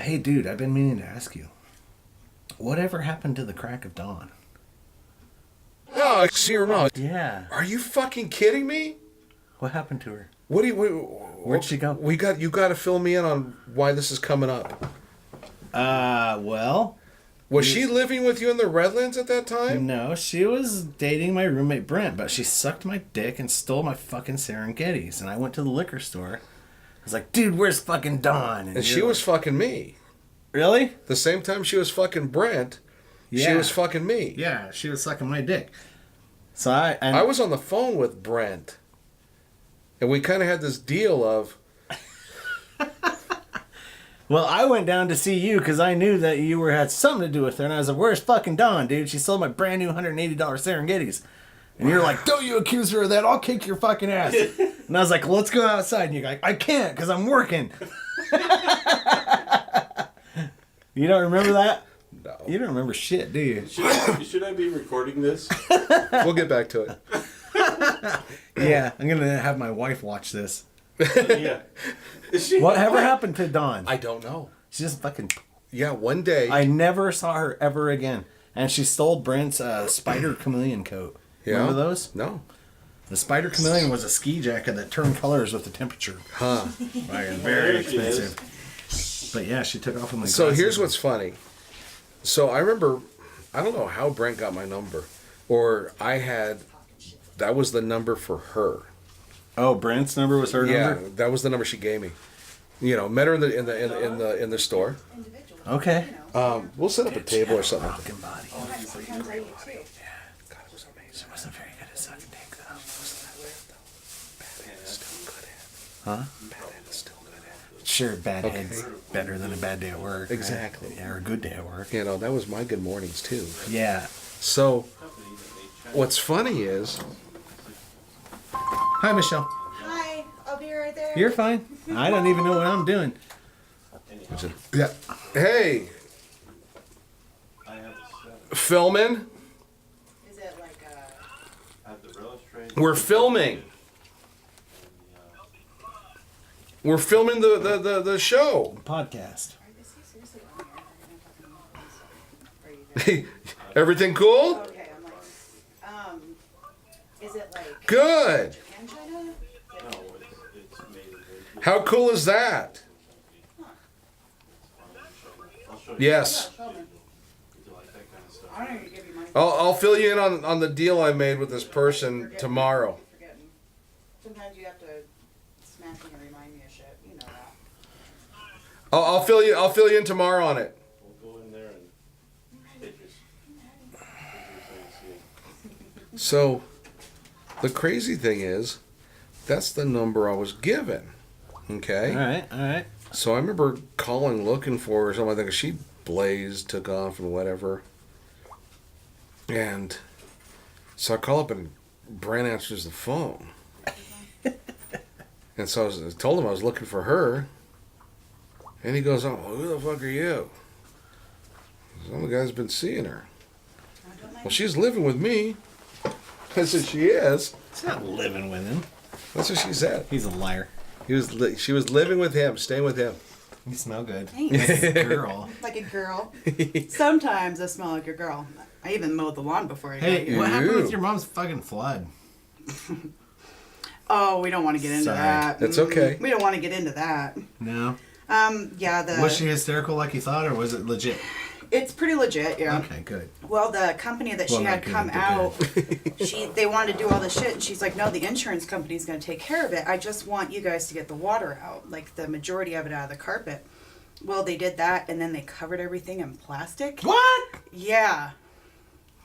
Hey, dude, I've been meaning to ask you. Whatever happened to the crack of dawn? No, I see her mouth. Yeah. Are you fucking kidding me? What happened to her? Where'd she go? You got to fill me in on why this is coming up. Well... Was she living with you in the Redlands at that time? No, she was dating my roommate Brent, but she sucked my dick and stole my fucking Serengetis. And I went to the liquor store. I was like, dude, where's fucking Dawn? And she was fucking me. Really? The same time she was fucking Brent, she was fucking me. Yeah, she was sucking my dick. So I was on the phone with Brent. And we kind of had this deal of... Well, I went down to see you because I knew that you had something to do with her. And I was like, where's fucking Dawn, dude? She sold my brand new $180 Serengetis. And you're like, don't you accuse her of that. I'll kick your fucking ass. And I was like, well, let's go outside. And you're like, I can't because I'm working. You don't remember that? No. You don't remember shit, do you? Should I be recording this? We'll get back to it. Yeah, I'm going to have my wife watch this. Yeah. Whatever happened to Dawn? I don't know. She just fucking... Yeah, one day... I never saw her ever again. And she stole Brent's spider chameleon coat. Yeah? Remember those? No. The spider chameleon was a ski jacket that turned colors with the temperature. Huh. Very expensive. But yeah, she took off with my So glasses. here's what's funny. So I remember... I don't know how Brent got my number. Or I had... That was the number for her. Oh, Brent's number was her number? Yeah, that was the number she gave me. You know, met her in the store. Okay. We'll set up a table or something. Fucking body. God, it was amazing. She wasn't very good at sucking dick, though. Bad head is still good at. Huh? Bad head is still good at. Sure, bad head's better than a bad day at work. Exactly. Right? Yeah, or a good day at work. You know, that was my good mornings, too. Yeah. So, what's funny is... Hi, Michelle. Hi, I'll be right there. You're fine. I don't even know what I'm doing. Yeah. Hey, filming? Is it like We're filming. We're filming the show. Podcast. Is he seriously on here? Everything cool? Okay, I'm like, is it like Good. Japan, China? How cool is that? Yes. Show me. I don't even give you my I'll fill you in on the deal I made with this person tomorrow. forgetting. Sometimes you have to smack me and remind me of shit. You know that. I'll fill you in tomorrow on it. We'll go in there and take this. So, the crazy thing is, that's the number I was given. Okay? All right. So I remember calling, looking for her or something like that, 'cause she blazed, took off, and whatever. And so I call up, and Brent answers the phone. And so I told him I was looking for her. And he goes, oh, who the fuck are you? Some of the guy's been seeing her. Well, she's living with me. I said, she is. She's not living with him. That's what she said. He's a liar. She was living with him, staying with him. You smell good. Thanks. Girl. Like a girl. Sometimes I smell like a girl. I even mowed the lawn before I got Hey, here. what happened with your mom's fucking flood? Oh, we don't want to get into Sorry. that. That's okay. We don't want to get into that. No. Yeah, Was she hysterical like you thought, or was it legit? it's pretty legit, yeah. Okay, good. Well, the company that Well, she not had good, come but out, they wanted to do all this shit, and she's like, no, the insurance company's going to take care of it. I just want you guys to get the water out, like the majority of it out of the carpet. Well, they did that, and then they covered everything in plastic. What? Yeah.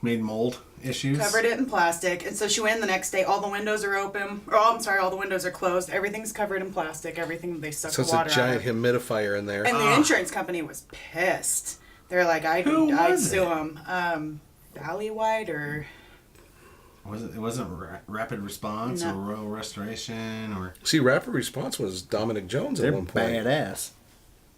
Made mold issues? Covered it in plastic, and so she went in the next day. All the windows are open. All the windows are closed. Everything's covered in plastic. Everything they suck So the it's a water giant out of. humidifier in there. And the insurance company was pissed. They're like, I'd sue them. Valleywide or Was it wasn't Rapid Response No. or Royal Restoration or See, Rapid Response was Dominic Jones at they're one point. badass.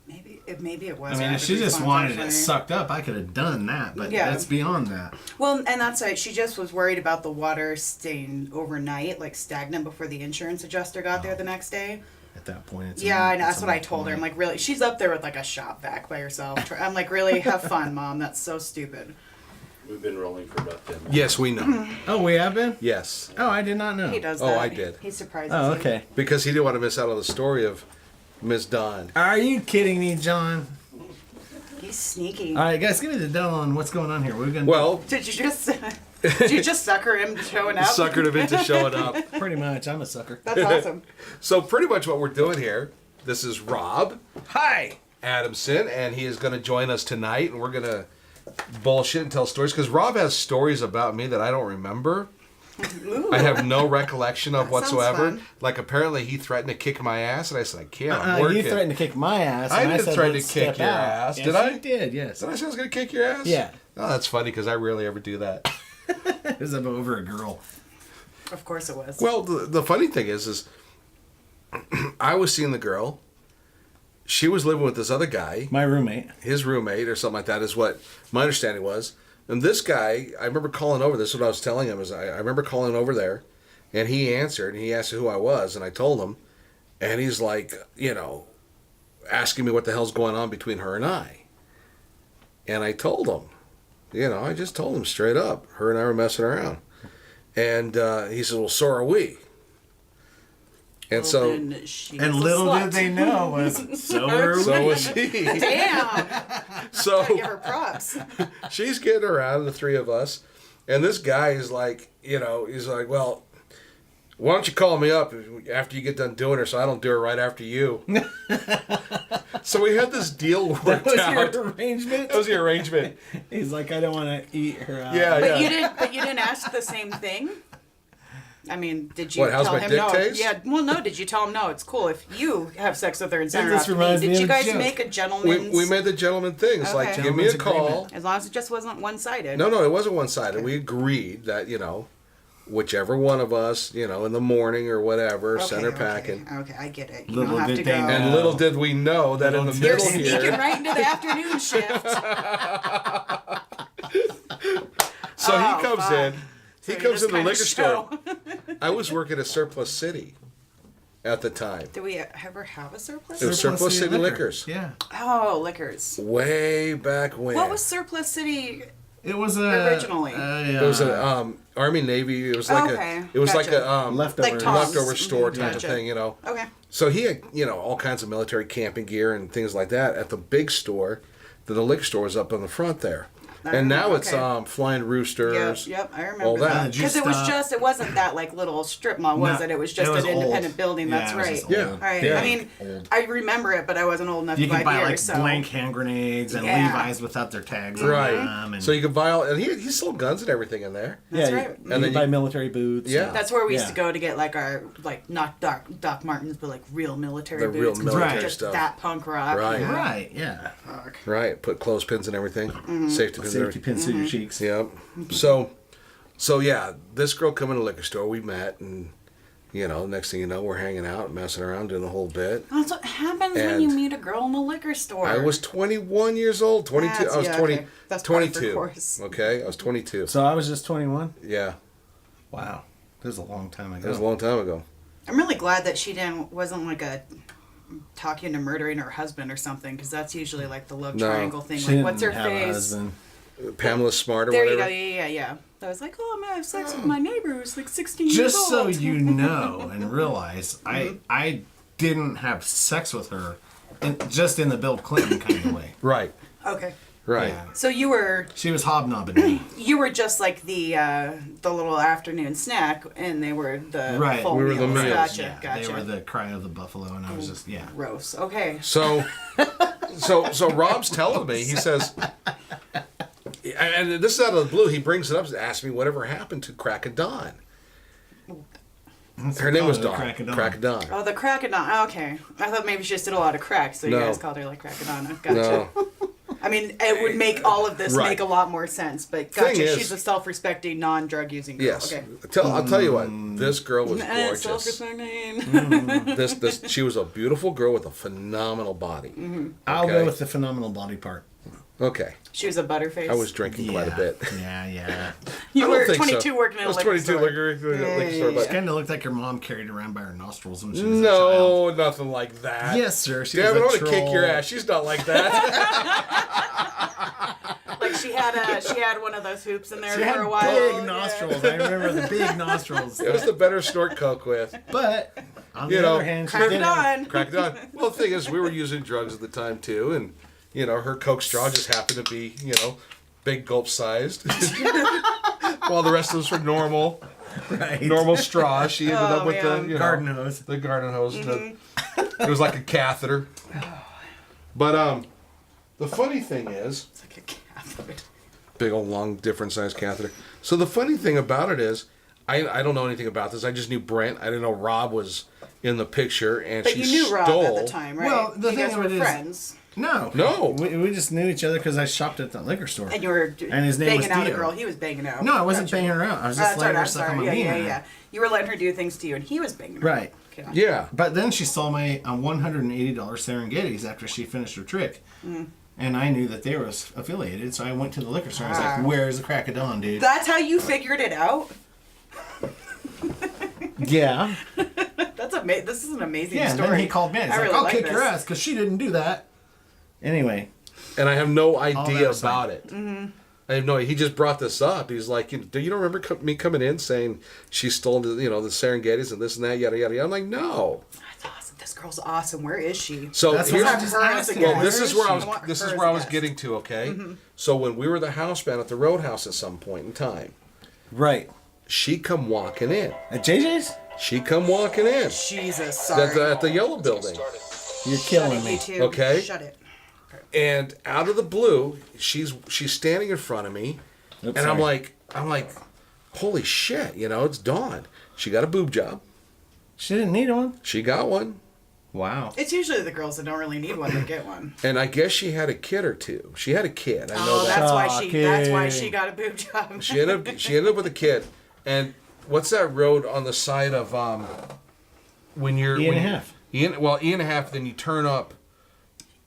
maybe it was. I mean, if Rapid she just Response, wanted actually. it sucked up, I could have done that, but Yeah. that's beyond that. Well, and that's right. She just was worried about the water staying overnight, like stagnant, before the insurance adjuster got there the next day. at that point. It's Yeah, I know. it's That's a what I moot told her. I'm point. like, really? She's up there with like a shop vac by herself. I'm like, really? Have fun, Mom. That's so stupid. We've been rolling for about 10 minutes. Yes, we know. Oh, we have been? Yes. Oh, I did not know. He does Oh, that. I did. He surprises Oh, you. okay. Because he didn't want to miss out on the story of Miss Dawn. Are you kidding me, John? He's sneaky. All right, guys, give me the dough on what's going on here. We're gonna Well, Did you just did you just sucker him showing up? suckered him into showing up. pretty much. I'm a sucker. That's awesome. So pretty much what we're doing here, this is Rob Hi. Adamson, and he is going to join us tonight, and we're going to bullshit and tell stories, because Rob has stories about me that I don't remember. Ooh. I have no recollection of That sounds whatsoever. fun. Like, apparently he threatened to kick my ass, and I said, I can't, I'm You working. threatened to kick my ass. I and didn't said, threaten "Let's to kick step your out." ass, Yes, did I? You did, yes. Did I say I was going to kick your ass? Yeah. Oh, that's funny, because I rarely ever do that. It was over a girl. Of course it was. Well, the funny thing is I was seeing the girl. She was living with this other guy. My roommate. His roommate or something like that is what my understanding was. And this guy, I remember calling over. This is what I was telling him. Is I remember calling over there, and he answered, and he asked who I was, and I told him, and he's like, asking me what the hell's going on between her and I. And I told him, I just told him straight up, her and I were messing around. And he said, well, so are we. And so, Then she And was a little slut. did they know was so were we. so was he. Damn. So Give her props. she's getting around, the three of us, and this guy is like, he's like, well, why don't you call me up after you get done doing her so I don't do her right after you? So we had this deal worked That was out. your arrangement? That was the arrangement. He's like, I don't want to eat her out. Yeah, But yeah. you didn't ask the same thing? I mean, did you What, how's tell my him dick no? taste? Yeah, well, no. Did you tell him no? It's cool if you have sex with her and send her This off to me. reminds me Did you of a guys joke. make a gentleman's? We made the gentleman thing. It's like, Okay. give me a Gentleman's call. agreement. As long as it just wasn't one-sided. No, it wasn't one-sided. We agreed that, whichever one of us, in the morning or whatever, send her packing. Okay, I get it. You Little don't have did to they go. know. And little did we know that in the You're You're middle sneaking here. right into the afternoon shift. So Oh, he comes fuck. in. He So you comes just in the kinda liquor show. store. I was working at Surplus City at the time. Did we ever have a surplus? It was Surplus City Liquors. Yeah. Oh, liquors. Way back when. What was Surplus City? It was a... Originally. It was an Army Navy. It was like Okay, It was like gotcha. a leftover. Like Tom's. leftover store Mhm, type gotcha. of thing. Okay. So he had all kinds of military camping gear and things like that at the big store. The liquor store was up on the front there. And now it's okay. Flying Roosters. Yep, I remember all that. that. Did you Because stop? it wasn't that like little strip mall, was No, it? It was just it was an independent old. building. Yeah, That's it was right. just Yeah. old. All right. Very I mean, old. I remember it, but I wasn't old enough You to could buy buy beer. like so blank hand grenades and Yeah. Levi's without their tags Right. on them. And So you could buy all, and he sold guns and everything in there. That's yeah, right. You, And you then could you- buy military boots. Yeah. and- that's where we used Yeah. to go to get like our not Doc Martens, but like real military The real boots. 'cause military we're just stuff. that punk rock. Right. Yeah. Right, yeah. Fuck. Right. Put clothespins and everything. Safety pins. and Safety everything. pins through your cheeks. Yep. So yeah, this girl come in the liquor store. We met, and next thing you know, we're hanging out, messing around, doing the whole bit. That's what happens when And you meet a girl in the liquor store. I was 21 years old. 22. That's- I was yeah, 20. okay. That's par for 22. course. Okay, I was 22. So I was just 21? Yeah, Wow. That was a long time ago. that was a long time ago. I'm really glad that she wasn't like a talking into murdering her husband or something, because that's usually like the love No. triangle thing. She Like, what's her didn't have a face? husband. Pamela Smart or There you whatever. go. Yeah. I was like, oh, I'm gonna have sex with my neighbor who's like 16 years Just so old. you know and realize, I didn't have sex with her just in the Bill Clinton kind of way. Right. Okay. Right. Yeah. So you were She was hobnobbing me. just like the little afternoon snack, and they were the Right. full We were the meals. meals. Gotcha. Yeah, Gotcha. They were the cry of the buffalo, and I was just, yeah. Gross. Okay. So Rob's telling me, he says, and this is out of the blue, he brings it up and asks me whatever happened to Crack of Dawn. Her name was the Dawn. Crack of Dawn. Crack of Dawn. Oh, the Cracadon. Okay. I thought maybe she just did a lot of crack, so you No. guys called her like Cracadonna. Gotcha. No. I mean, it would make all of this Right. make a lot more sense, but Thing gotcha. is- She's a self-respecting, non-drug using girl. Yes. Okay. I'll tell you what, this girl was gorgeous. Self-respecting. She was a beautiful girl with a phenomenal body. I'll Okay. go with the phenomenal body part. Okay. She was a butterface. I was drinking quite a bit. Yeah. You I don't were think 22 so. working in I a was liquor 22 store. liquor store. She But kind of looked like her mom carried around by her nostrils when she was a no, child. nothing like that. Yes, sir. She Damn, was I a want to kick your troll. ass. She's not like that. Like she had one of those hoops in there She for had a while. big Yeah. nostrils. I remember the big nostrils. It was the better snort coke with. But on You the know, other hand, she Crack did it have, on. Crack it on. Well, the thing is, we were using drugs at the time too, and her Coke straw just happened to be, big gulp sized, while the rest of us were normal straw. She ended up with man. the garden hose. The garden hose. It was like a catheter. But the funny thing is, It's like a catheter. big old long different size catheter. So the funny thing about it is, I don't know anything about this. I just knew Brent. I didn't know Rob was in the picture, and But she you knew Rob stole. at the time, right? Well, the you thing guys of were it is- friends. No. We just knew each other because I shopped at the liquor store. And you were And his name banging was out a Theo. girl. He was banging out. No, I wasn't Gotcha. banging her out. I was just letting her I'm suck on sorry. my Yeah, meat. yeah. You were letting her do things to you, and he was banging her. Right. Okay. Yeah. But then she saw my $180 Serengetis after she finished her trick. And I knew that they were affiliated, so I went to the liquor store. I was like, where's the crack of dawn, dude? That's how you figured it out? Yeah. That's amazing. This is an amazing Yeah, and story. then he called me. He's I like, really I'll like kick this. your ass because she didn't do that. Anyway. And I have no that idea aside. about it. I have no. He just brought this up. He's like, "Do you don't remember me coming in saying she stole the Serengetis and this and that, yada yada yada?" I'm like, "No." That's awesome. This girl's awesome. Where is she? So That's what here's I just her as a asked him. guest. well, this is where I was. want This her is as where a I was guest. getting to. Okay, so when we were the house band at the Roadhouse at some point in time, Right. she come walking in. At JJ's? She come walking in Jesus, sorry. at the yellow building, You're Shut killing it, me. you two. Okay. Shut it. and out of the blue, she's standing in front of me, Oops, and I'm sorry. like, holy shit, it's Dawn. She got a boob job. She didn't need one. She got one. Wow. It's usually the girls that don't really need one that get one. And I guess she had a kid or two. She had a kid. I know Oh, that. that's why she Shocking. got a boob job. She ended up with a kid. And what's that road on the side of when you're E and a half. E and a half. Then you turn up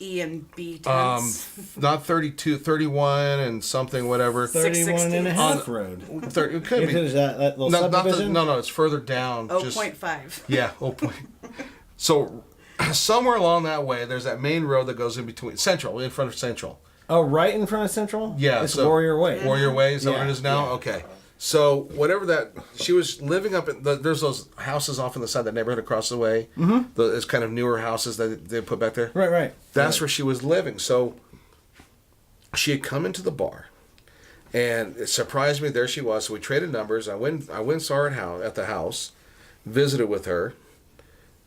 E and B tense. not 32, 31 and something whatever. 31 and a 660. half road. 30, it could It be. is that little No, subdivision? no, it's further down. Oh, just 0.5. yeah, So somewhere along that way, there's that main road that goes in between Central, in front of Central. Oh, right in front of Central? Yeah, It's so- Warrior Way. Warrior Way, is that what Yeah, it is now? yeah. Okay. So whatever that, she was living up in, there's those houses off on the side of the neighborhood across the way. Mm-hmm. It's kind of newer houses that they put back there. Right. That's where she was living. So she had come into the bar, and it surprised me. There she was. So we traded numbers. I went and saw her at the house, visited with her,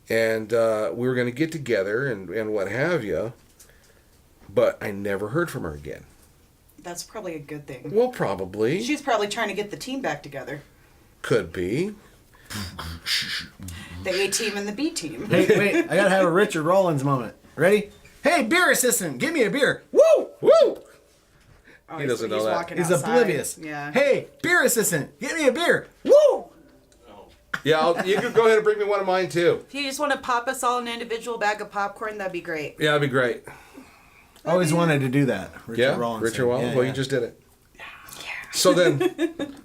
and we were going to get together and what have you. But I never heard from her again. That's probably a good thing. Well, probably. She's probably trying to get the team back together. Could be. The A team and the B team. Hey, wait. I got to have a Richard Rollins moment. Ready? Hey, beer assistant, give me a beer. Woo! Woo! Oh, He doesn't know he's that. walking He's outside. oblivious. Yeah. Hey, beer assistant, give me a beer. Woo! Yeah, you could go ahead and bring me one of mine too. If you just want to pop us all an individual bag of popcorn, that'd be great. Yeah, that'd be great. Always wanted to do that. Richard Rollins. Richard Rollins. Yeah, Well, yeah. you just did it. So then,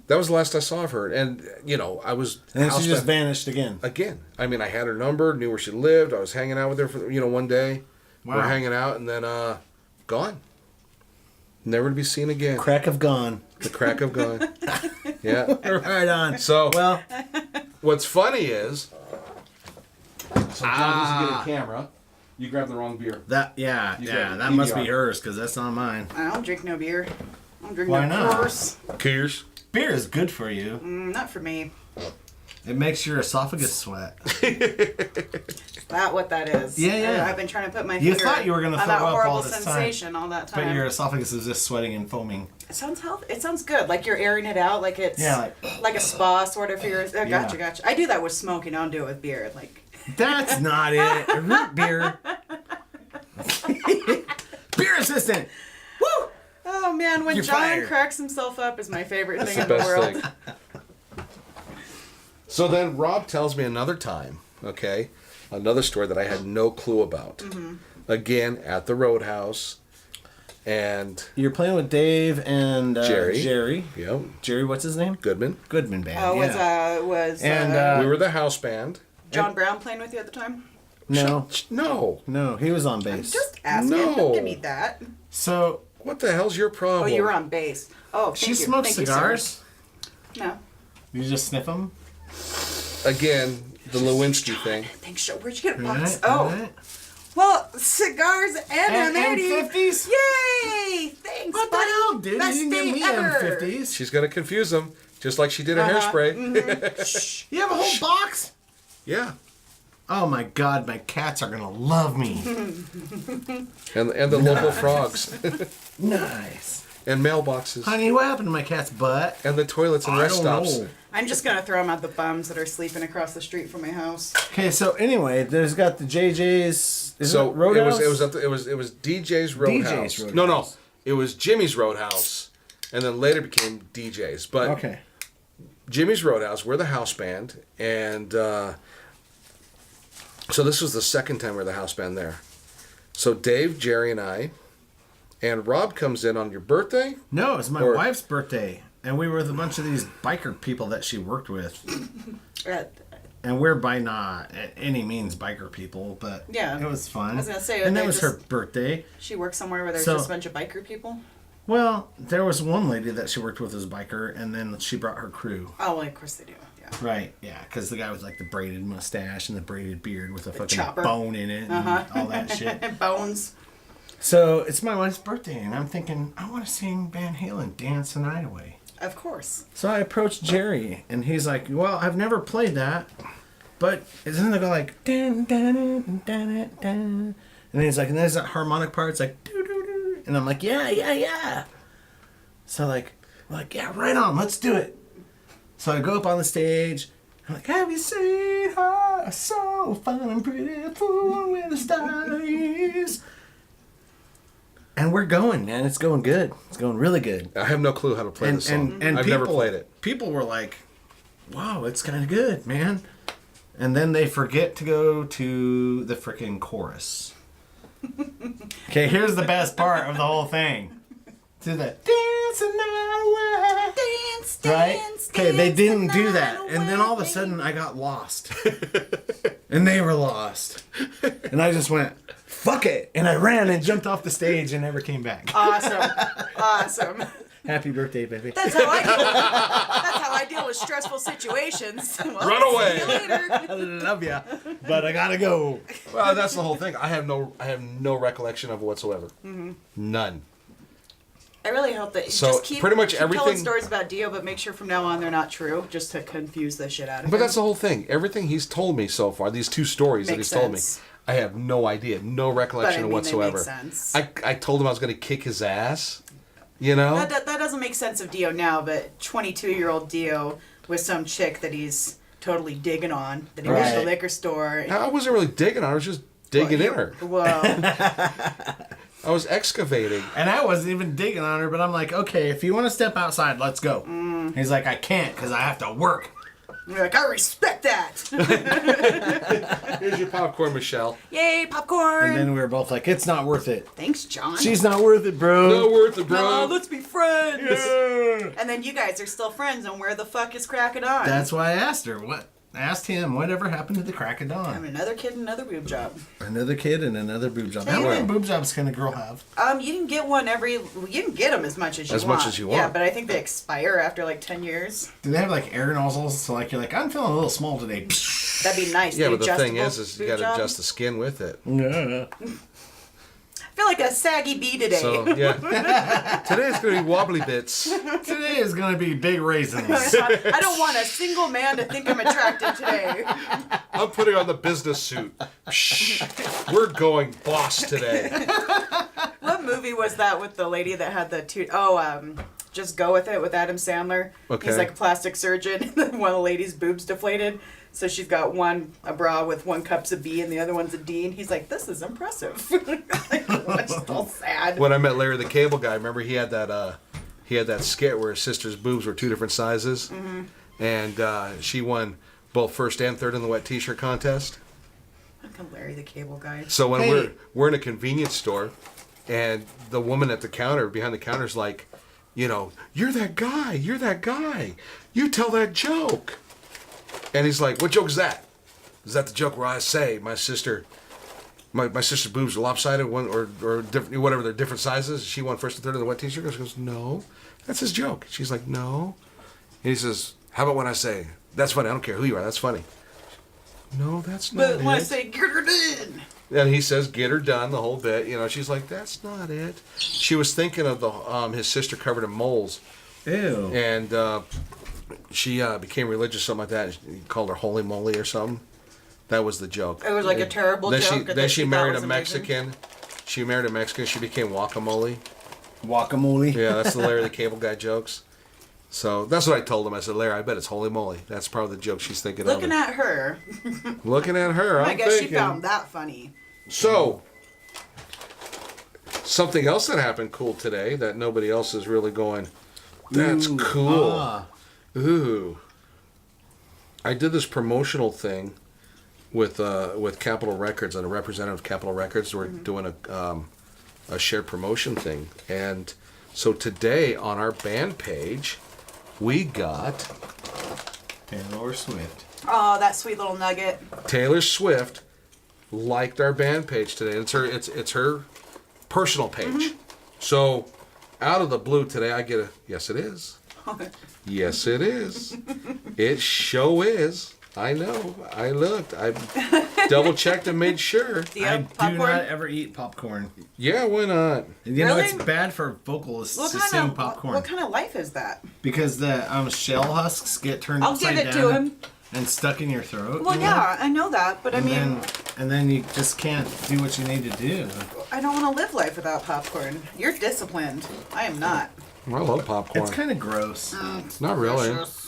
that was the last I saw of her, and I was. And then she just housebound vanished again. again. I mean, I had her number, knew where she lived. I was hanging out with her for one day. Wow. We're hanging out, and then gone. Never to be seen again. Crack of gone. The crack of gone. Yeah. Right on. So Well, what's funny is. So John doesn't get a camera. You grabbed the wrong beer. that got must be PBR. hers because that's not mine. I don't drink no beer. I don't drink Why no not? Coors. Cheers. Beer is good for you. Not for me. It makes your esophagus sweat. That what that is. Yeah. I've been trying to put my You finger thought you were gonna on throw that up all horrible this time. sensation all that But time. your esophagus is just sweating and foaming. It sounds healthy. It sounds good. Like you're airing it out. Like it's Yeah, like a spa sort of for your. Yeah. Gotcha. I do that with smoking. I don't do it with beer. Like That's not it. Root beer. Beer assistant. Woo! oh man, when You're John fired. cracks himself up is my favorite That's thing the in the best world. thing. So then Rob tells me another time, okay, another story that I had no clue about. Mm-hmm. Again, at the Roadhouse. And You're playing with Dave and Jerry. Yep. Jerry, what's his name? Goodman. Goodman Band. Oh, yeah. was We were the house band. John Brown playing with you at the time? No. No. He was on bass. Just asking. No. Don't give me that. So What the hell's your problem? Oh, you were on bass. Oh, thank she you. smokes Thank you, cigars. sir. No. You just sniff them. Again, the Lewinsky thing. Thanks, show. Where'd you get a box? Right, Oh. right. Well, cigars and And M80. 50s? Yay! Thanks, What the buddy. hell, dude? Best You didn't day give me ever. M50s. She's gonna confuse them, just like she did a hairspray. Shh. You have a whole box? Yeah. Oh my god, my cats are gonna love me. And the local frogs. Nice. And mailboxes. Honey, what happened to my cat's butt? And the toilets and I rest don't stops. know. I'm just gonna throw them at the bums that are sleeping across the street from my house. Okay, so anyway, there's got the JJ's. Is So it Roadhouse? it was DJ's Roadhouse. Roadhouse. No, it was Jimmy's Roadhouse, and then later became DJ's. But Okay. Jimmy's Roadhouse, we're the house band, and so this was the second time we're the house band there. So Dave, Jerry, and I, and Rob comes in on your birthday. No, it's my Or- wife's birthday, and we were with a bunch of these biker people that she worked with. And we're by not at any means biker people, but Yeah. it was fun. I was gonna say, and that they was her birthday. She works somewhere where there's So- just a bunch of biker people. Well, there was one lady that she worked with as a biker, and then she brought her crew. Oh, well, of course they do. Yeah. Right, yeah, because the guy with like the braided mustache and the braided beard with a fucking chopper. bone in it and all that shit. Bones. So it's my wife's birthday, and I'm thinking I want to sing Van Halen, "Dance the Night Away." Of course. So I approached Jerry, and he's like, "Well, I've never played that, but isn't it go like dun dun dun dun dun?" And he's like, and there's that harmonic part. It's like doo doo doo, and I'm like, yeah. So we're like, yeah, right on, let's do it. So I go up on the stage. I'm like, have you seen her so fine and pretty, fool where the star is? And we're going, man. It's going good. It's going really good. I have no clue how to play this song. And I've never played it. People were like, wow, it's kind of good, man. And then they forget to go to the frickin' chorus. Okay, here's the best part of the whole thing. To the dance the night away. Dance, Right? dance, Okay, they dance didn't the do night that. And then all of a away. sudden I got lost. And they were lost. And I just went, fuck it. And I ran and jumped off the stage and never came back. Awesome. Happy birthday, baby. That's how I deal with stressful situations. Well, Run away. See you later. I love ya, but I gotta go. Well, that's the whole thing. I have no recollection of it whatsoever. None. I really hope that So, just keep, pretty much keep telling everything- stories about Dio, but make sure from now on they're not true, just to confuse the shit out of But him. that's the whole thing. Everything he's told me so far, these two stories that Makes he's told me, sense. I have no idea, no recollection But, I mean, they whatsoever. make sense. I told him I was going to kick his ass. You know? That doesn't make sense of Dio now, but 22-year-old Dio with some chick that he's totally digging on, that he went to the Right. liquor store. I wasn't really digging on her. I was just digging in her. Well, I was excavating. And I wasn't even digging on her, but I'm like, okay, if you want to step outside, let's go. He's like, I can't because I have to work. you're like, I respect that. Here's your popcorn, Michelle. Yay, popcorn. And then we were both like, it's not worth it. Thanks, John. She's not worth it, bro. No worth it, bro. Let's be friends. Yeah. And then you guys are still friends, and where the fuck is cracking on? That's why I asked her. I asked him, whatever happened to the crack of I'm dawn? another kid, another boob job. Another kid and another boob job. Tell How you many what. boob jobs can a girl have? You can get one you can get them as much as you want. As much as you Yeah, want. but I think they expire after like 10 years. Do they have like air nozzles? So like you're like, I'm feeling a little small today. That'd be nice. Yeah, but the thing adjustable is you boob got to job. adjust the skin with it. Yeah. I feel like a saggy bee today. So, yeah. Today's going to be wobbly bits. Today is gonna be big raisins. I don't want a single man to think I'm attractive today. I'm putting on the business suit. Shh. We're going boss today. What movie was that with the lady that had the two? Just Go With It with Adam Sandler. Okay. He's like a plastic surgeon. One of the lady's boobs deflated. So she's got a bra with one cup's a B and the other one's a D. And he's like, this is impressive. Like, it's all sad. When I met Larry the Cable Guy, remember he had that skit where his sister's boobs were two different sizes, and she won both first and third in the wet T-shirt contest. Fucking Larry the Cable Guy. So when Hey. we're in a convenience store, And the woman at the counter, behind the counter, is like, you know, you're that guy. You tell that joke. And he's like, what joke is that? Is that the joke where I say my sister's boobs are lopsided, or different, whatever, they're different sizes? She won first and third in the wet t-shirt. She goes, no, that's his joke. She's like, no. And he says, how about when I say, that's funny, I don't care who you are, that's funny. No, that's not it. But when I say, get her done. And he says, get her done, the whole bit. You know, she's like, that's not it. She was thinking of his sister covered in moles. Ew. And she became religious, something like that. He called her Holy Moly or something. That was the joke. It was like a terrible joke. Then she married a amazing. Mexican. She married a Mexican. She became Guacamole. Guacamole. Yeah, that's the Larry the Cable Guy jokes. So that's what I told him. I said, Larry, I bet it's Holy Moly. That's probably the joke she's thinking Looking of. at her. Looking at her, I I'm guess thinking. she found that funny. So, something else that happened cool today that nobody else is really going, that's Ooh, cool. ah. Ooh. I did this promotional thing with Capitol Records, and a representative of Capitol Records. We're doing a shared promotion thing. And so today on our band page, we got Taylor Swift. Oh, that sweet little nugget. Taylor Swift liked our band page today. It's her personal page. So out of the blue today, I get a yes, it is. Yes, it is. It sure is. I know. I looked. I double checked and made sure. Do you I have do popcorn? not ever eat popcorn. Yeah, why not? You know, Really? it's bad for vocalists What to kind sing of popcorn. what kind of life is that? Because the shell husks get turned I'll upside give it down to him. and stuck in your throat. Well, you know? yeah, I know that, but I mean, And then you just can't do what you need to do. I don't want to live life without popcorn. You're disciplined. I am not. I love popcorn. It's kind of gross. Not really. Delicious.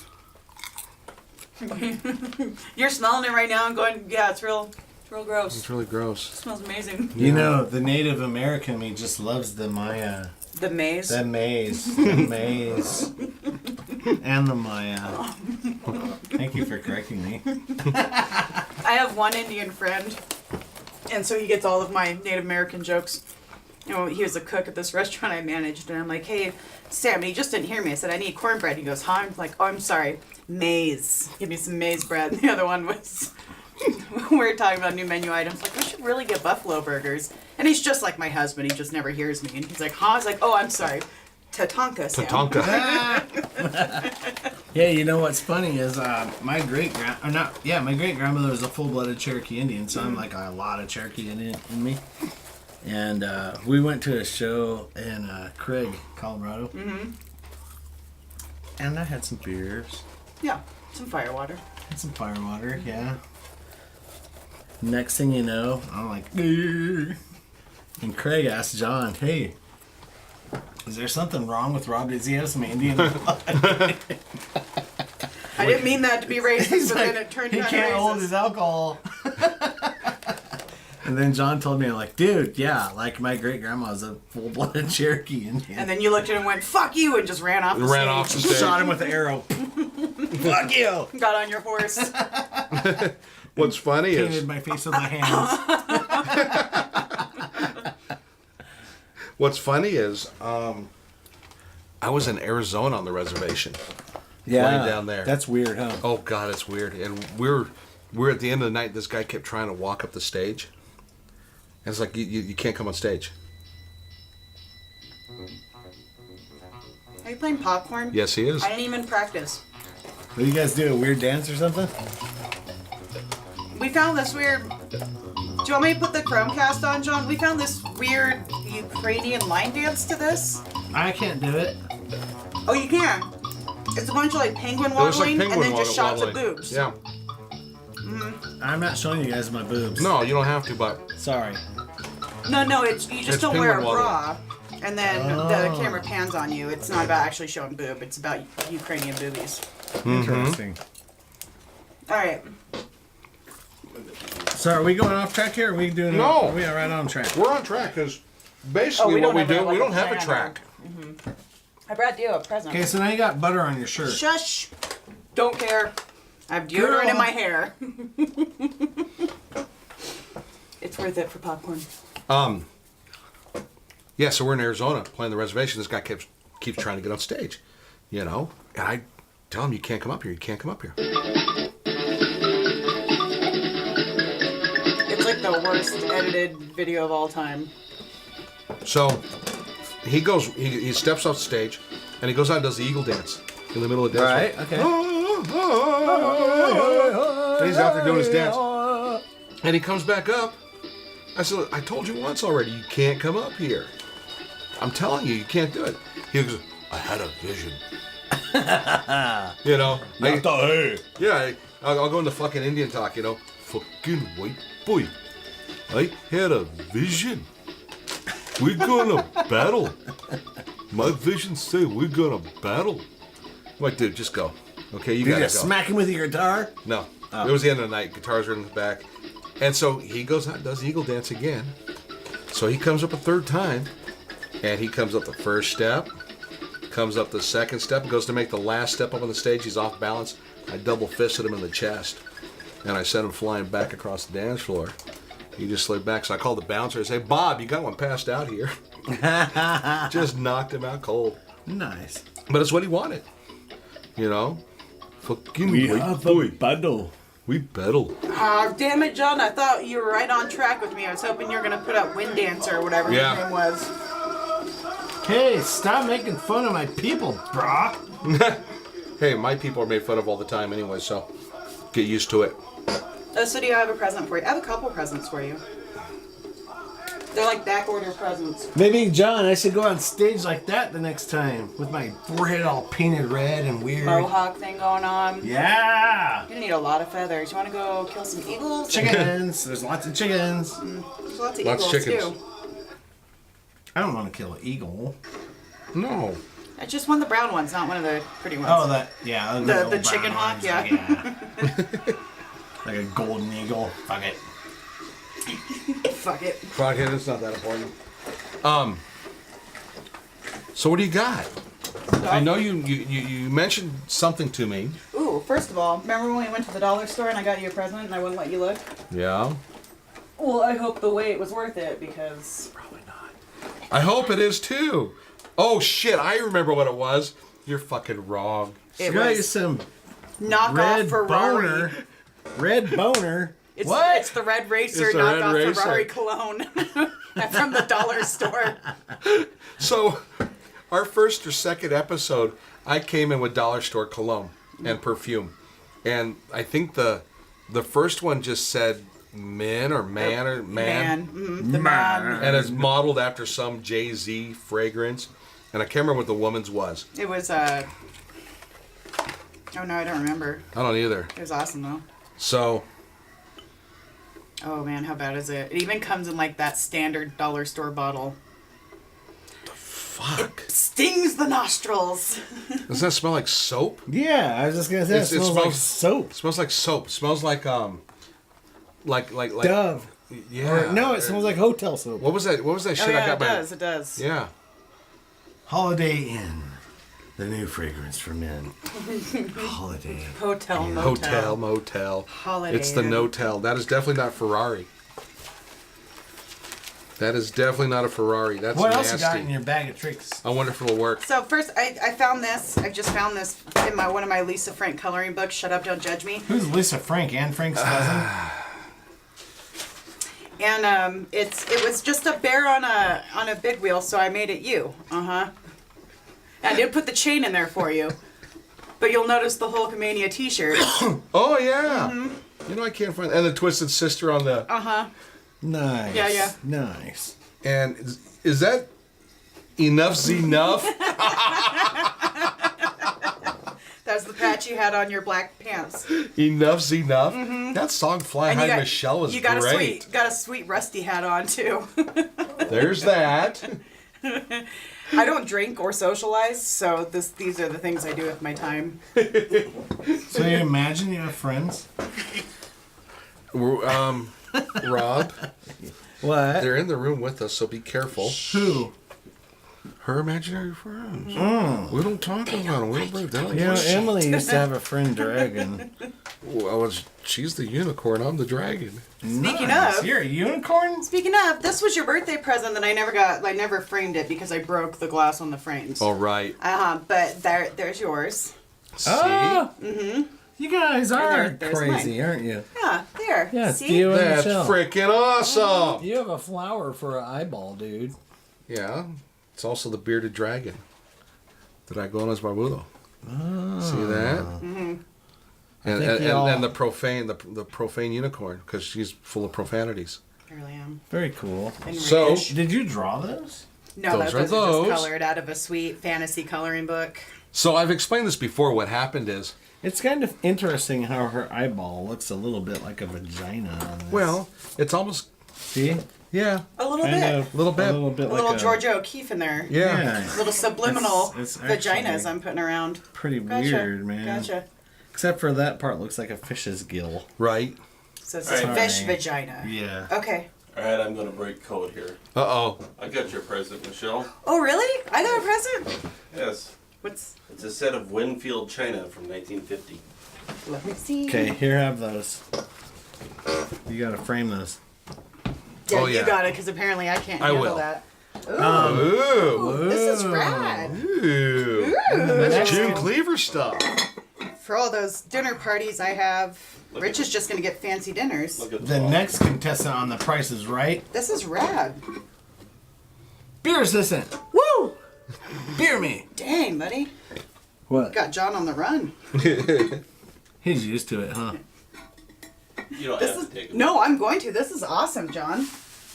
You're smelling it right now and going, yeah, it's real gross. It's really gross. It smells amazing. You know, the Native American me just loves the Maya. The maze. The maize. The maize. And the Maya. Thank you for correcting me. I have one Indian friend, and so he gets all of my Native American jokes. You know, he was a cook at this restaurant I managed, and I'm like, hey, Sam, and he just didn't hear me. I said, I need cornbread. He goes, huh? I'm like, oh, I'm sorry, maize. Give me some maize bread. And the other one was, we were talking about new menu items. Like, we should really get buffalo burgers. And he's just like my husband. He just never hears me. And he's like, huh? I was like, oh, I'm sorry. Tatanka, Sam. Tatanka. Yeah, you know what's funny is my great grandmother was a full-blooded Cherokee Indian, so I'm like a lot of Cherokee in me. And we went to a show in Craig, Colorado. Mm-hmm. And I had some beers. Yeah, some firewater. Had some firewater, yeah. Next thing you know, I'm like, "Grr." And Craig asked John, hey, is there something wrong with Rob? Does he have some Indian blood? I didn't mean that to be racist, He's but like, then it turned he out can't hold racist. his alcohol. And then John told me, I'm like, dude, yeah, like my great grandma was a full-blooded Cherokee Indian. And then you looked at him and went, fuck you, and just ran off the Ran stage. off the stage. Shot him with an arrow. Fuck you. Got on your horse. What's funny Painted is my face with my hands. I was in Arizona on the reservation. Yeah, Way down there. That's weird, huh? Oh God, it's weird. And we're at the end of the night. This guy kept trying to walk up the stage, and it's like you can't come on stage. Are you playing popcorn? Yes, he is. I didn't even practice. What, you guys do a weird dance or something? We found this weird... Do you want me to put the Chromecast on, John? We found this weird Ukrainian line dance to this. I can't do it. Oh, you can. It's a bunch of like penguin It looks like waddling and penguin then just shots of waddling. boobs. Yeah. I'm not showing you guys my boobs. No, you don't have to, but Sorry. No, it's you just It's don't wear a penguin bra. And then Oh. the camera pans on you. It's not about actually showing boob. It's about Ukrainian boobies. Interesting. All right. So are we going off track here? Or are we doing? No. Are we right on track? we're on track because Oh, basically we what don't we have do, a, like, we don't a have a plan track. I brought you a present. Okay, so now you got butter on your shirt. Shush. Don't care. I have deodorant Girl. in my hair. It's worth it for popcorn. Yeah, so we're in Arizona playing the reservation. This guy keeps trying to get on stage, you know? And I tell him, you can't come up here. You can't come up here. It's like the worst edited video of all time. So he goes, he steps off stage, and he goes out and does the eagle dance in the middle of the dance. Right, okay. And he's out there doing his dance. And he comes back up. I said, I told you once already, you can't come up here. I'm telling you, you can't do it. He goes, I had a vision. You know? I'll go into fucking Indian talk, you know? Fucking white boy. I had a vision. We're gonna battle. My vision say we're gonna battle. I'm like, dude, just go. Okay, you gotta go. Smack him with your guitar? No. It was the end of the night. Guitars were in the back. And so he goes out and does the eagle dance again. So he comes up a third time. And he comes up the first step. Comes up the second step. And goes to make the last step up on the stage. He's off balance. I double fisted him in the chest. And I sent him flying back across the dance floor. He just slid back. So I called the bouncer. I said, hey, Bob, you got one passed out here. Just knocked him out cold. Nice. But it's what he wanted. You know? Fucking We white have boy. a battle. We battle. Oh, damn it, John. I thought you were right on track with me. I was hoping you were going to put out Wind Dancer or whatever his name was. Hey, stop making fun of my people, brah. Hey, my people are made fun of all the time anyway, so get used to it. Oh, so do you have a present for you? I have a couple presents for you. They're like back order presents. Maybe, John, I should go on stage like that the next time. With my forehead all painted red and weird. Mohawk thing going on. Yeah! You're gonna need a lot of feathers. You wanna go kill some eagles? Chickens. There's lots of chickens. There's lots of Lots of eagles chickens. too. I don't want to kill an eagle. No. I just one of the brown ones, not one of the pretty ones. Oh, that, yeah. The little chicken brown hawk, ones, yeah. Like a golden eagle. Fuck it. Fuck it. Fuck it, it's not that important. So what do you got? I know you mentioned something to me. Ooh, first of all, remember when we went to the dollar store and I got you a present and I wouldn't let you look? Yeah. Well, I hope the wait was worth it because... Probably not. I hope it is too. Oh shit, I remember what it was. You're fucking wrong. It got you was some knockoff red Ferrari. boner. Red boner. It's, What? It's the Red Racer It's the Red knockoff Racer. Ferrari cologne from the dollar store. So, our first or second episode, I came in with dollar store cologne and perfume, and I think the first one just said men or man or man, The man. and it's modeled after some Jay-Z fragrance, and I can't remember what the woman's was. It was, oh no, I don't remember. I don't either. It was awesome though. So, Oh man, how bad is it? It even comes in like that standard dollar store bottle. fuck. Stings the nostrils. Doesn't that smell like soap? Yeah, I was just gonna say it smells like soap. It smells like soap. It smells like like Dove. yeah. Or, no, it smells like hotel soap. What was that? What was that shit Oh yeah, I got it my? does, it does. Yeah. Holiday Inn. The new fragrance for men. Holiday. Hotel, motel. Hotel, motel. Holiday It's the Inn. no-tel. That is definitely not Ferrari. That is definitely not a Ferrari. That's What nasty. else you got in your bag of tricks? I wonder if it'll work. So first, I found this. I just found this in one of my Lisa Frank coloring books. Shut up, don't judge me. Who's Lisa Frank? Anne Frank's cousin? And it was just a bear on a big wheel, so I made it you. I did put the chain in there for you, but you'll notice the Hulkamania T-shirt. Oh yeah. You know I can't find and the Twisted Sister on the. Nice. Yeah, yeah. Nice. And is that enough's enough? That's the patch you had on your black pants. Enough's enough. That song "Fly And High Michelle" was you got great. a sweet Rusty hat on too. There's that. I don't drink or socialize, so these are the things I do with my time. So you imagine you have friends? Rob, What? they're in the room with us, so be careful. Who? Her imaginary friends. We don't talk about them. We don't break down. You know, Emily used to have a friend, Dragon. Well, she's the unicorn. I'm the dragon. Speaking Nice. of, You're a unicorn? Speaking of, this was your birthday present that I never got. I never framed it because I broke the glass on the frames. All right. But there's yours. See? Oh, Mm-hmm. you guys are there's crazy, aren't you? Yeah, there. Yeah, it's See? Theo and That's Michelle. freaking awesome. You have a flower for an eyeball, dude. Yeah. It's also the bearded dragon. Dragones Barbudo. See that? Mm-hmm. And the profane unicorn, because she's full of profanities. I really am. Very cool. So- Enraged. Did you draw those? No, Those those are are those. just colored out of a sweet fantasy coloring book. So I've explained this before. What happened is, It's kind of interesting how her eyeball looks a little bit like a vagina on this. well, it's almost, see? yeah, A little Kind bit. of, Little bit. A little bit A like little Georgia O'Keeffe in there. yeah. Little subliminal It's vaginas actually I'm putting around. pretty Gotcha. weird, man. Gotcha. Except for that part looks like a fish's gill. Right. So it's All a right. fish Sorry. vagina. Yeah. Okay. All right, I'm gonna break code here. Uh-oh. I got your present, Michelle. Oh, really? I got a present? Yes, What's... it's a set of Winfield china from 1950. Let me see. Okay, here, have those. You gotta frame those. Yeah, Oh, you yeah. got it, because apparently I can't I handle will. that. Ooh, Ooh. this is rad. Ooh. That's That's June Cleaver stuff. For all those dinner parties I have, Rich is just going to get fancy dinners. Look at The box. next contestant on The Price is Right. This is rad. Beer assistant. Woo! Beer me. Dang, buddy. What? Got John on the run. He's used to it, huh? You don't This have is to take them. no, I'm going to. This is awesome, John.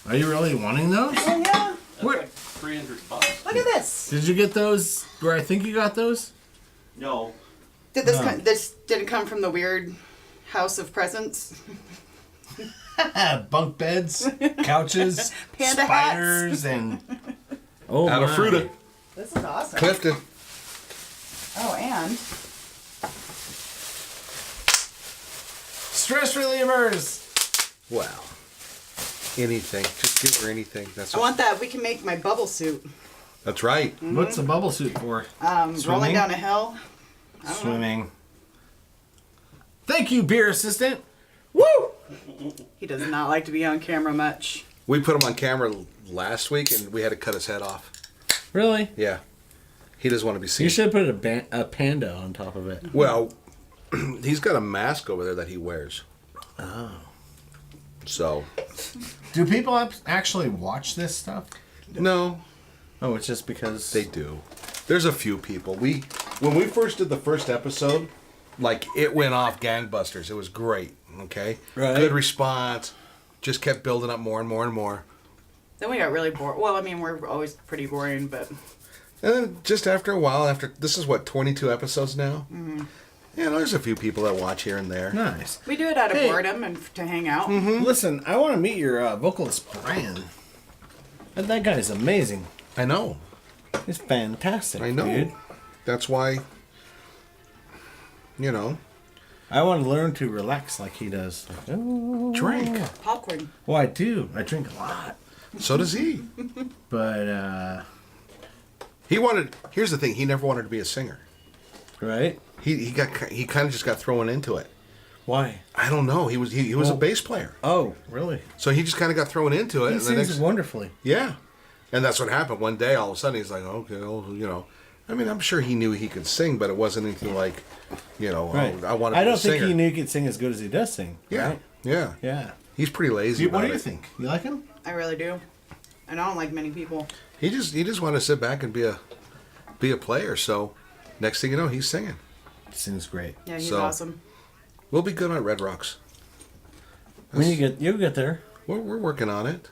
Are you really wanting those? Oh yeah. That's Where- like $300. Look at this. Did you get those where I think you got those? No, Did this No. this didn't come from the weird house of presents? Bunk beds, couches, Panda spiders, and oh Out of my. Fruta. This is awesome. Clifton. Oh, and Stress relievers. Wow. Anything. Just give her anything. That's I want that. We can make my bubble suit. That's right. What's the bubble suit for? Rolling Swimming? down a hill. I don't know. Swimming. Thank you, beer assistant. Woo! He does not like to be on camera much. We put him on camera last week, and we had to cut his head off. Really? Yeah. He doesn't want to be seen. You should put a panda on top of it. Well, he's got a mask over there that he wears. Oh. So, Do people actually watch this stuff? no, Oh, it's just because they do. There's a few people. When we first did the first episode, like, it went off gangbusters. It was great, okay? Right. Good response. Just kept building up more and more and more. Then we got really bored. Well, I mean, we're always pretty boring, but And then just after a while, this is what, 22 episodes now? Mm-hmm. Yeah, there's a few people that watch here and there. nice. we do it out of Hey. boredom and to hang out. Listen, I want to meet your vocalist Brian. That guy's amazing. I know. He's fantastic. I know. Dude. That's why, you know, I want to learn to relax like he does. drink. Popcorn. Well, I do. I drink a lot, So does he. but Here's the thing. He never wanted to be a singer. right? He kind of just got thrown into it. Why? I don't know. He was a Well- bass player, Oh, really? so he just kind of got thrown into it. He And the sings next, wonderfully. yeah, and that's what happened. One day, all of a sudden, he's like, okay, well, you know. I mean, I'm sure he knew he could sing, but it wasn't anything like, you know, Right. I want to be I don't a singer. think he knew he could sing as good as he does sing. Yeah, Right? yeah, Yeah. He's pretty lazy. What about do you it. think? You like him? I really do. And I don't like many people. He just wanted to sit back and be a player. So next thing you know, he's singing. He sings great. Yeah, he's So- awesome. We'll be good on Red Rocks. When you'll get there. We're working on it.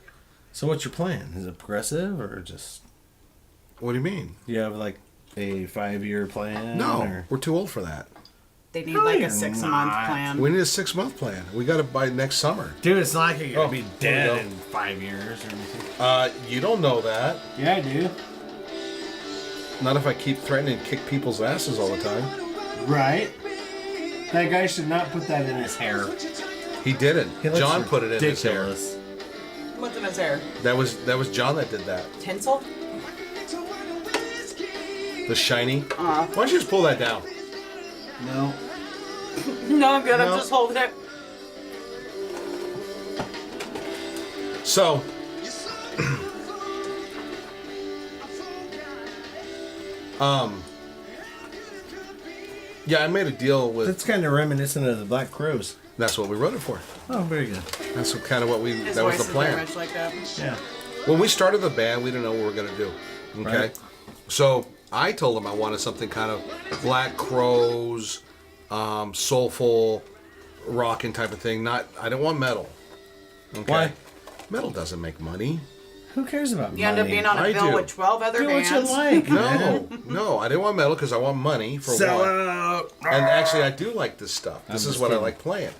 So what's your plan? Is it progressive or just What do you mean? you have like a 5-year plan? No, or? we're too old for that. They need No, like you're a 6-month not. plan. We need a 6-month plan. We got it by next summer. Dude, it's not like you're gonna be there dead we go. in 5 years or anything. You don't know that. Yeah, I do. Not if I keep threatening to kick people's asses all the time. Right. That guy should not put that in his hair. He didn't. He looks John put it in his hair. ridiculous. What's in his hair? That was John that did that. Tinsel? The shiny. Why don't you just pull that down? No. No, I'm good. No. I'm just holding it. So, yeah, I made a deal with. That's kind of reminiscent of the Black Crows. That's what we wrote it for. Oh, very good. That's kind of what we. His That was voice the is very plan. much like that. Yeah. When we started the band, we didn't know what we were gonna do. Okay, Right. so I told him I wanted something kind of Black Crows, soulful, rocking type of thing. I didn't want metal. Okay? Why? Metal doesn't make money. Who cares about You end up being on a I bill do. with 12 other Do what bands. you like. No, no, I didn't want metal because I want money for Sell one. out. And actually, I do like this stuff. This I'm is just what I kidding. like playing.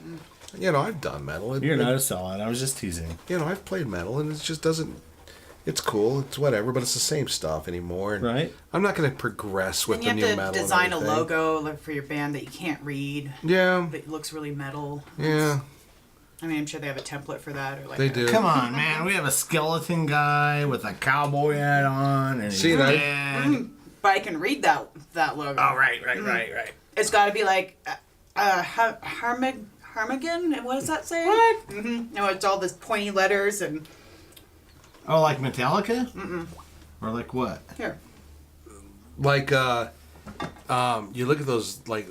You know, I've done metal. You're not a sellout. I was just teasing. You know, I've played metal, and it just doesn't. It's cool. It's whatever, but it's the same stuff anymore. And Right. I'm not going to progress with And the you new have metal. to and design a everything. logo like, for your band that you can't read. Yeah, That looks really metal. yeah, I mean, I'm sure they have a template for that. Or like they a- do. Come on, man. We have a skeleton guy with a cowboy hat on. And See he's that? dead. But I can read that logo. Oh, right. It's got to be like Harmigan. And what does that say? What? Mm-hmm. No, it's all this pointy letters and Oh, like Metallica? Mm-mm. Or like what? here. Like, you look at those, like,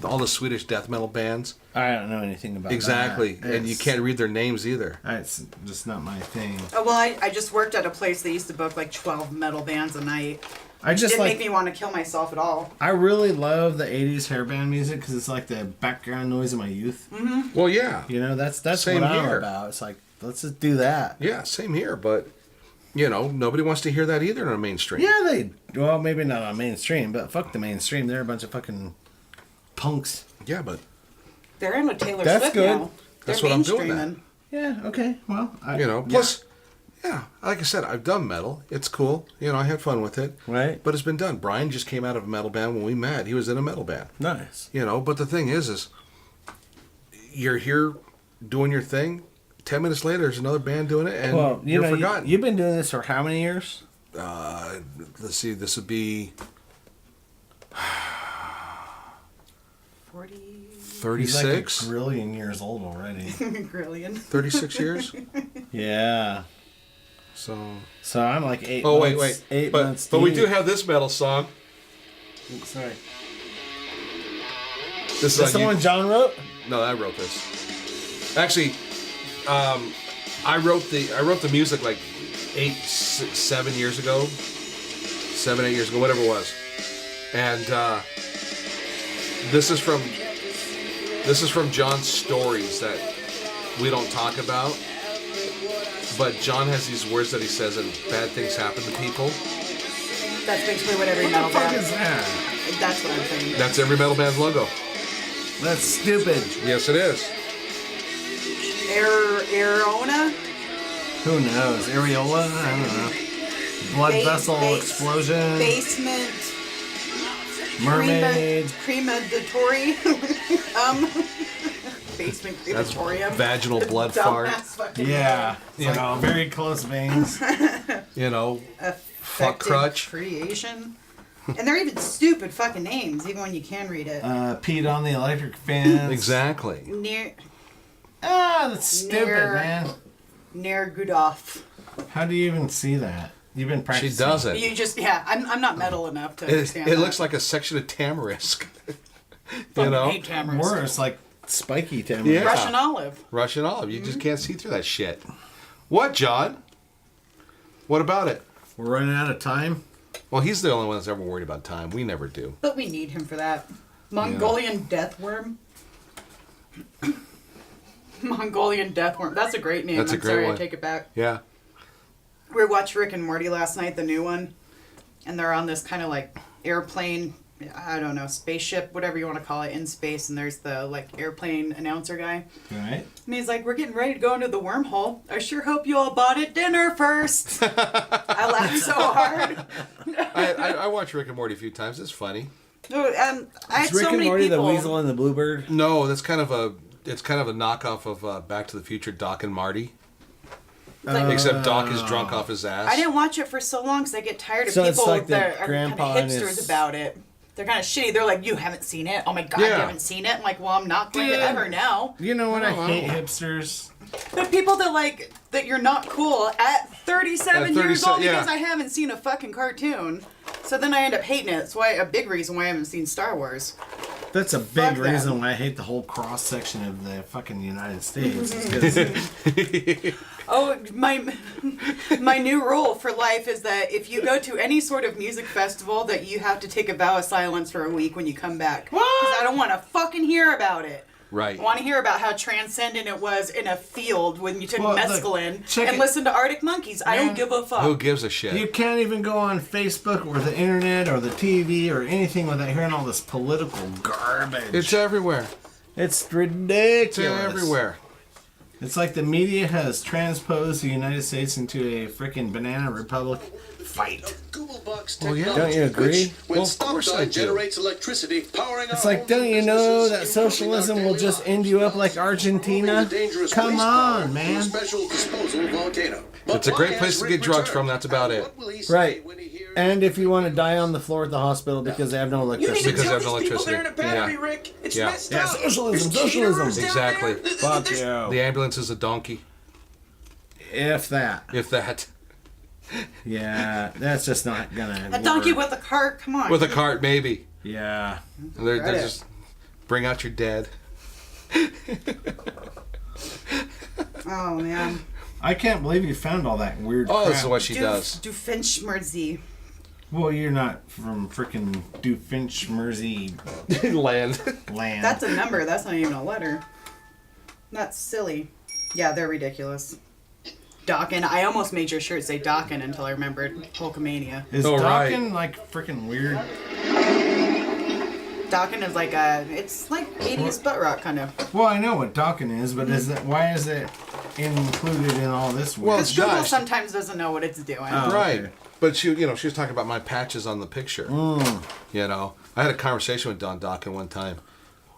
all the Swedish death metal bands. I don't know anything about Exactly, that. and you It's- can't read their names either. It's just not my thing. Oh, well, I just worked at a place that used to book like 12 metal bands a night. I just Didn't like. make me want to kill myself at all. I really love the '80s hair band music because it's like the background noise of my youth. Well, yeah, You know, that's Same what I'm here. about. It's like let's just do that. yeah, same here. But you know, nobody wants to hear that either on mainstream. Yeah, well, maybe not on mainstream, but fuck the mainstream. They're a bunch of fucking punks. Yeah, but They're in with Taylor That's Swift good. now. That's They're what I'm doing mainstreaming. Yeah. Okay. Well, you know, plus, yeah, like I said, I've done metal. It's cool. You know, I had fun with it. Right. But it's been done. Brian just came out of a metal band when we met. He was in a metal band. Nice. You know, but the thing is you're here doing your thing. 10 minutes later, there's another band doing it, and Well, you're forgotten. You've been doing this for how many years? Let's see, this would be 40 He's like 36? a trillion years old already. grillion. 36 years? Yeah. So. So I'm like 8 Oh, months. wait. 8 But, months. but we deep. do have this metal song. Sorry. This Is that on the you- one John wrote? No, I wrote this. Actually, I wrote the music like 7 years ago, 7, 8 years ago, whatever it was, and this is from John's stories that we don't talk about. But John has these words that he says, and bad things happen to people. That's basically what every metal What the fuck band. is that? That's what I'm thinking. That's every metal band's logo. That's stupid. Yes, it is. Arizona? Who knows? Areola? I don't know. Blood vessel explosion. Basement. Mermaid. Crematory. Basement That's crematorium. vaginal blood fart. Dumbass fucking Yeah. You know. Very close veins. You know, fuck Affected crutch. creation. And they're even stupid fucking names, even when you can read it. Peed on the electric fence. Exactly. Near That's stupid, Near- man. Nergudov. How do you even see that? You've been She practicing. does it. You just, I'm not metal enough to It, understand it that. looks like a section of tamarisk. You Fucking know? hate tamarisk. Worse, like spiky tamarisk. Yeah. Russian olive. Russian olive. You just can't see through that shit. What, John? What about it? We're running out of time. Well, he's the only one that's ever worried about time. We never do. But we need him for that. Mongolian deathworm. Mongolian deathworm. That's a great name. That's a I'm great sorry, one. I take it back. Yeah. We watched Rick and Morty last night, the new one. And they're on this kind of like airplane, I don't know, spaceship, whatever you want to call it, in space. And there's the like airplane announcer guy. All right. And he's like, we're getting ready to go into the wormhole. I sure hope you all bought it dinner first. I laughed so hard. I watched Rick and Morty a few times. It's funny. I had Is Rick so and many Morty people. the weasel and the bluebird? No, that's kind of a knockoff of Back to the Future, Doc and Marty. Except Doc is drunk off his ass. I didn't watch it for so long because I get tired of So it's people like the that are kind grandpa of and hipsters his- about it. They're kind of shitty. They're like, you haven't seen it? Oh my god, Yeah. you haven't seen it? I'm like, well, I'm not going Dude. to ever know. You know what? I Oh, hate wow. hipsters. The people that like that you're not cool at 37 years 37 old because yeah. I haven't seen a fucking cartoon. So then I end up hating it. It's why a big reason why I haven't seen Star Wars. That's a big Fuck that. reason why I hate the whole cross section of the fucking United States. Is 'cause- Oh, my new rule for life is that if you go to any sort of music festival, that you have to take a vow of silence for a week when you come back. Because I don't want to fucking hear about it. Right. I want to hear about how transcendent it was in a field when you took Well, look, mescaline check and it. listened to Arctic Monkeys. I don't give a fuck. Who gives a shit? you can't even go on Facebook or the internet or the TV or anything without hearing all this political garbage. It's everywhere. It's ridiculous. It's everywhere. It's like the media has transposed the United States into a freaking banana republic fight. Well, yeah. Don't you agree? Well, of course I do. generates electricity, powering It's like, don't you know that socialism will just end you up like Argentina? Come on, man. It's a great place to get drugs from, that's about it. Right. And if you want to die on the floor at the hospital because they have no electricity. Because they have no electricity. Yeah. Yeah, socialism, socialism. Exactly. Fuck you. The ambulance is a donkey, If that. if that. Yeah, that's just not gonna A donkey work. with a cart, come on. With a cart, maybe. Yeah. They're Read it. just bring out your dead. Oh, man. I can't believe you found all that weird Oh, crap. this is what she does. Doofenshmirtzy. Well, you're not from frickin' Doofenshmirtzy Land. land. That's a number. That's not even a letter. That's silly. Yeah, they're ridiculous. Dawkin. I almost made your shirt say Dawkin until I remembered Hulkamania. Is Oh, right. Dawkins like frickin' weird? Dawkin is like it's like 80s butt rock kind of. Well, I know what Dawkins is, but is that why is it included in all this? Well, Weird? Because Google gosh. sometimes doesn't know what it's doing. Oh. Right. okay. But she was talking about my patches on the picture. You know, I had a conversation with Don Dawkin one time.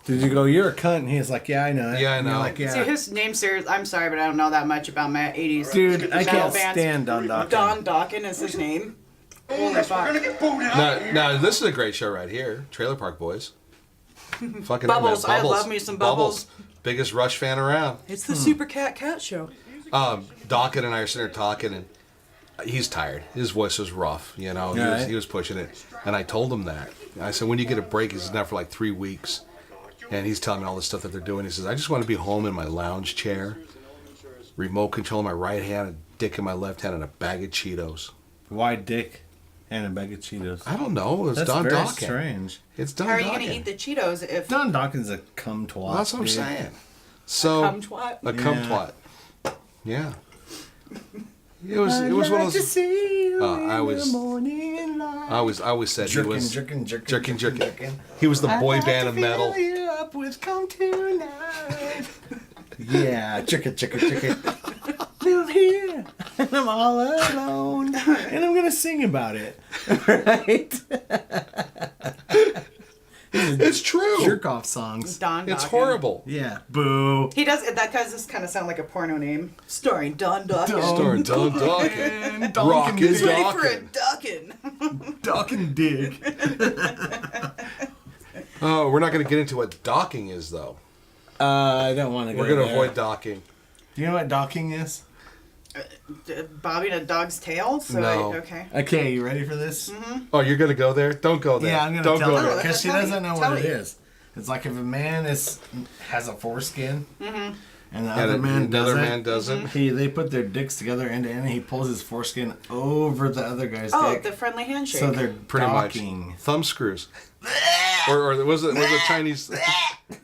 Did you go? You're a cunt. And he's like, yeah, I know. it." Yeah, I And you're know. Like, yeah. See, his name, sir, I'm sorry, but I don't know that much about my 80s. Dude, I metal can't bands. stand Don Dawkins. Don Dawkin is his name. Holy fuck. Now, this is a great show right here. Trailer Park Boys. Fucking Bubbles. A, man. I love me some Bubbles. Biggest Rush fan around. It's the Super Cat Show. Dawkin and I are sitting there talking, and he's tired. His voice was rough, you know. Right. He was pushing it, and I told him that. I said, when you get a break, he's now for like 3 weeks, and he's telling me all the stuff that they're doing. He says, I just want to be home in my lounge chair, remote control in my right hand, a dick in my left hand, and a bag of Cheetos. Why dick and a bag of Cheetos? I don't know. It's That's Don very Dawkin. strange. It's Don How are you Dawkin. going to eat the Cheetos if... Don Dawkins a cum twat. Well, that's what I'm dude. saying. So cum twat? A cum Yeah. twat. Yeah. It was one of those. I always said Jerkin, he was jerkin, jerkin, jerkin. He was the boy band of metal. Fill you up with cum tonight. Yeah, chicka, chicka, chicka. Live here, and I'm all alone, and I'm gonna sing about it. Right? It's true. Jerk off songs. Don Dawkin. It's horrible. Yeah. Boo. He does... That does just kind of sound like a porno name. Starring Don Dawkin. Starring Don Dawkin. Rock Dawkins is Ready for a Dawkin. Dawkin. Dawkins dig. Oh, we're not going to get into what docking is, though. I don't want to go We're going to there. avoid docking. Do you know what docking is? Bobbing a dog's tail? So No. okay. Okay, you ready for this? Oh, you're going to go there? Don't go there. Yeah, I'm gonna Don't tell go her there. because she Tell me. doesn't know Tell what it me. is. It's like if a man has a foreskin, and the And other man another doesn't. man doesn't. They put their dicks together end to end, and he pulls his foreskin over the other guy's Oh, dick. the friendly handshake. So they're Pretty docking. much. Thumb screws. or was it Chinese?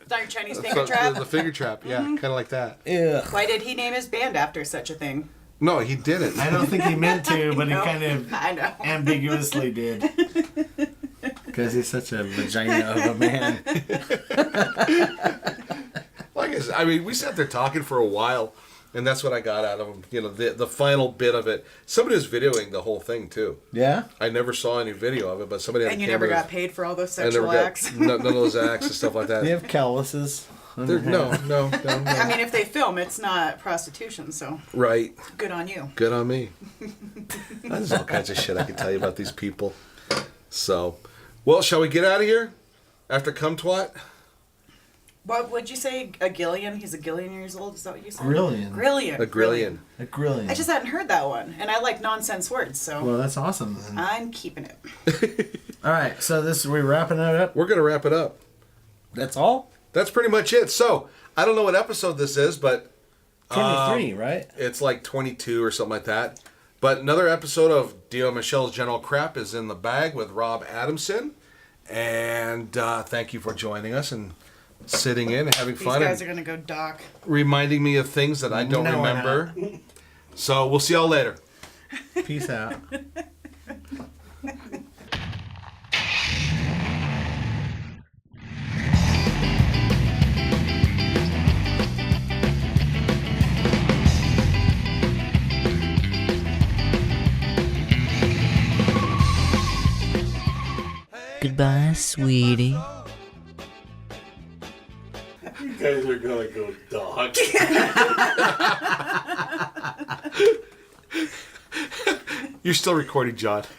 Dark Chinese finger trap. The finger trap. Yeah, kind of like that. Ugh. Why did he name his band after such a thing? No, he didn't. I don't think he meant to, but he No, kind of I know. ambiguously did. Because he's such a vagina of a man. Like I said, I mean, we sat there talking for a while, and that's what I got out of him. You know, the final bit of it. Somebody was videoing the whole thing too. Yeah? I never saw any video of it, but somebody had And a you never camera. got paid for all those I never sexual got acts. none of those acts and stuff like that. They have calluses. on There- their no, hand. no. I mean, if they film, it's not prostitution, so Right. good on you. Good on me. There's all kinds of shit I can tell you about these people. So, Well, shall we get out of here? After cum twat? What would you say? A gillion? He's a gillion years old? Is that what you said? Grillion. Grillion. A grillion. A grillion. I just hadn't heard that one, and I like nonsense words, so Well, that's awesome. I'm keeping it. All right, so we wrapping it up. We're going to wrap it up. That's all. That's pretty much it. So, I don't know what episode this is, but 23, right? it's like 22 or something like that. But another episode of Dio Michelle's General Crap is in the bag with Rob Adamson. And thank you for joining us and sitting in, having These fun, guys and are gonna go dock. reminding me of things that I don't No, we're remember. So, we'll see y'all later. Peace out. Goodbye, sweetie. You guys are gonna go dog. You're still recording, John.